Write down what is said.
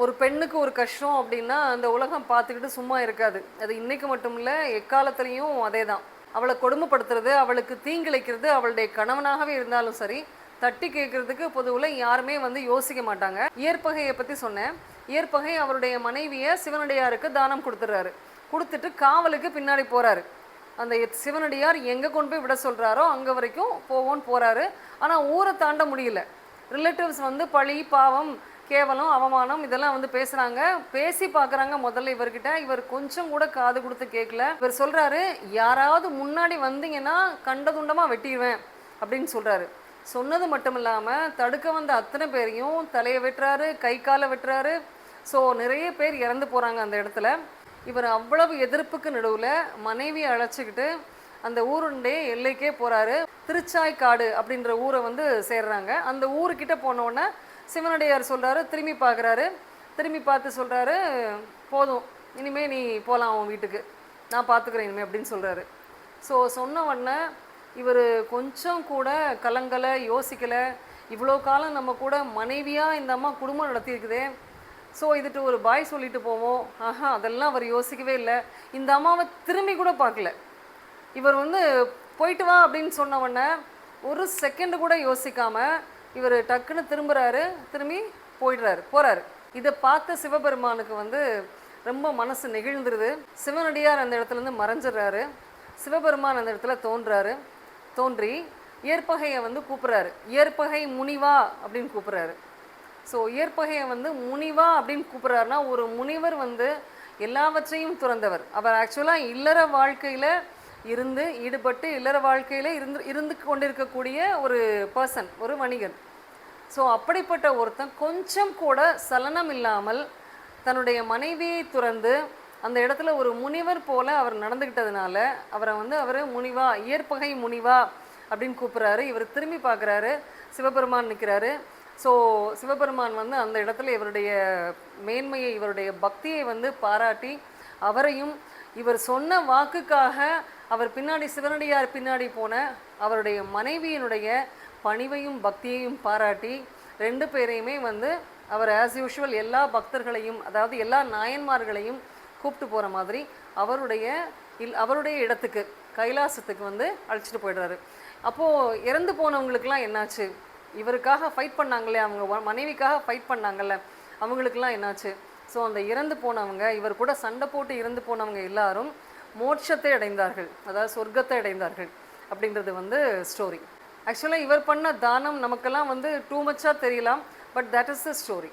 ஒரு பெண்ணுக்கு ஒரு கஷ்டம் அப்படின்னா அந்த உலகம் பார்த்துக்கிட்டு சும்மா இருக்காது. அது இன்னைக்கு மட்டும் இல்ல, எக்காலத்துலயும் அதேதான். அவள கொடுமைப்படுத்துறது, அவளுக்கு தீங்கிழைக்கிறது, அவளுடைய கணவனாகவே இருந்தாலும் சரி, தட்டி கேட்கறதுக்கு பொதுவுல யாருமே வந்து யோசிக்க மாட்டாங்க. இயற்பகைய பத்தி சொன்னேன். இயற்பகை அவருடைய மனைவிய சிவனடியாருக்கு தானம் குடுத்துடுறாரு. குடுத்துட்டு காவலுக்கு பின்னாடி போறாரு. அந்த சிவனடியார் எங்க கொண்டு போய் விட சொல்றாரோ அங்க வரைக்கும் போவோன்னு போறாரு. ஆனா ஊர தாண்ட முடியல. ரிலேட்டிவ்ஸ் வந்து பழி, பாவம், கேவலம், அவமானம் இதெல்லாம் வந்து பேசுறாங்க. பேசி பார்க்குறாங்க முதல்ல இவர்கிட்ட. இவர் கொஞ்சம் கூட காது கொடுத்து கேட்கல. இவர் சொல்றாரு, யாராவது முன்னாடி வந்தீங்கன்னா கண்டதுண்டமா வெட்டிடுவேன் அப்படின்னு சொல்றாரு. சொன்னது மட்டும் இல்லாமல் தடுக்க வந்த அத்தனை பேரையும் தலையை வெட்டுறாரு, கை காலை வெட்டுறாரு. ஸோ நிறைய பேர் இறந்து போகிறாங்க அந்த இடத்துல. இவர் அவ்வளவு எதிர்ப்புக்கு நடுவில் மனைவியை அழைச்சிக்கிட்டு அந்த ஊருடைய எல்லைக்கே போகிறாரு. திருச்சாய்க்காடு அப்படின்ற ஊரை வந்து சேர்றாங்க. அந்த ஊருக்கிட்ட போனோடனே சிவனடியார் சொல்கிறாரு, திரும்பி பார்க்குறாரு. திரும்பி பார்த்து சொல்கிறாரு, போதும் இனிமே நீ போகலாம் அவன் வீட்டுக்கு, நான் பார்த்துக்கிறேன் இனிமேல் அப்படின்னு சொல்கிறாரு. ஸோ சொன்ன உடனே இவர் கொஞ்சம் கூட கலங்கலை, யோசிக்கலை. இவ்வளோ காலம் நம்ம கூட மனைவியாக இந்த அம்மா குடும்பம் நடத்தியிருக்குதே, ஸோ இதுட்டு ஒரு பாய் சொல்லிட்டு போவோம். அதெல்லாம் அவர் யோசிக்கவே இல்லை. இந்த அம்மாவை திரும்பி கூட பார்க்கல. இவர் வந்து போயிட்டு வா அப்படின்னு சொன்ன உடனே ஒரு செகண்டு கூட யோசிக்காமல் இவர் டக்குன்னு திரும்புகிறாரு, திரும்பி போகிறாரு. இதை பார்த்த சிவபெருமானுக்கு வந்து ரொம்ப மனசு நெகிழ்ந்துருது. சிவனடியார் அந்த இடத்துலேருந்து மறைஞ்சிடுறாரு. சிவபெருமான் அந்த இடத்துல தோன்றி இயற்பகையை வந்து கூப்பிட்றாரு. இயற்பகை முனிவா அப்படின்னு கூப்பிட்றாரு. ஸோ இயற்பகையை வந்து முனிவா அப்படின்னு கூப்பிட்றாருனா, ஒரு முனிவர் வந்து எல்லாவற்றையும் துறந்தவர். அவர் ஆக்சுவலாக இல்லற வாழ்க்கையில் ஈடுபட்டு இல்லற வாழ்க்கையில் இருந்து கொண்டிருக்கக்கூடிய ஒரு பர்சன், ஒரு வணிகன். ஸோ அப்படிப்பட்ட ஒருத்தன் கொஞ்சம் கூட சலனம் இல்லாமல் தன்னுடைய மனைவியை துறந்து அந்த இடத்துல ஒரு முனிவர் போல அவர் நடந்துக்கிட்டதுனால அவர் முனிவா, இயற்பகை முனிவா அப்படின்னு கூப்பிட்றாரு. இவர் திரும்பி பார்க்குறாரு, சிவபெருமான் நிற்கிறாரு. ஸோ சிவபெருமான் வந்து அந்த இடத்துல இவருடைய மேன்மையை, இவருடைய பக்தியை வந்து பாராட்டி, அவரையும் இவர் சொன்ன வாக்குக்காக அவர் பின்னாடி சிவனடியார் பின்னாடி போன அவருடைய மனைவியினுடைய பணிவையும் பக்தியையும் பாராட்டி 2 பேரையுமே வந்து அவர் ஆஸ் யூஷுவல் எல்லா பக்தர்களையும், அதாவது எல்லா நாயன்மார்களையும் கூப்பிட்டு போகிற மாதிரி அவருடைய இடத்துக்கு, கைலாசத்துக்கு வந்து அழைச்சிட்டு போய்டுறாரு. அப்போது இறந்து போனவங்களுக்கெல்லாம் என்னாச்சு? இவருக்காக ஃபைட் பண்ணாங்களே, அவங்க மனைவிக்காக ஃபைட் பண்ணாங்கல்ல, அவங்களுக்கெல்லாம் என்னாச்சு? ஸோ அந்த இறந்து போனவங்க, இவர் கூட சண்டை போட்டு இறந்து போனவங்க எல்லாரும் மோட்சத்தை அடைந்தார்கள், அதாவது சொர்க்கத்தை அடைந்தார்கள் அப்படின்றது வந்து ஸ்டோரி. ஆக்சுவலாக இவர் பண்ண தானம் நமக்கெல்லாம் வந்து டூ மச்சாக தெரியலாம், but that is the story.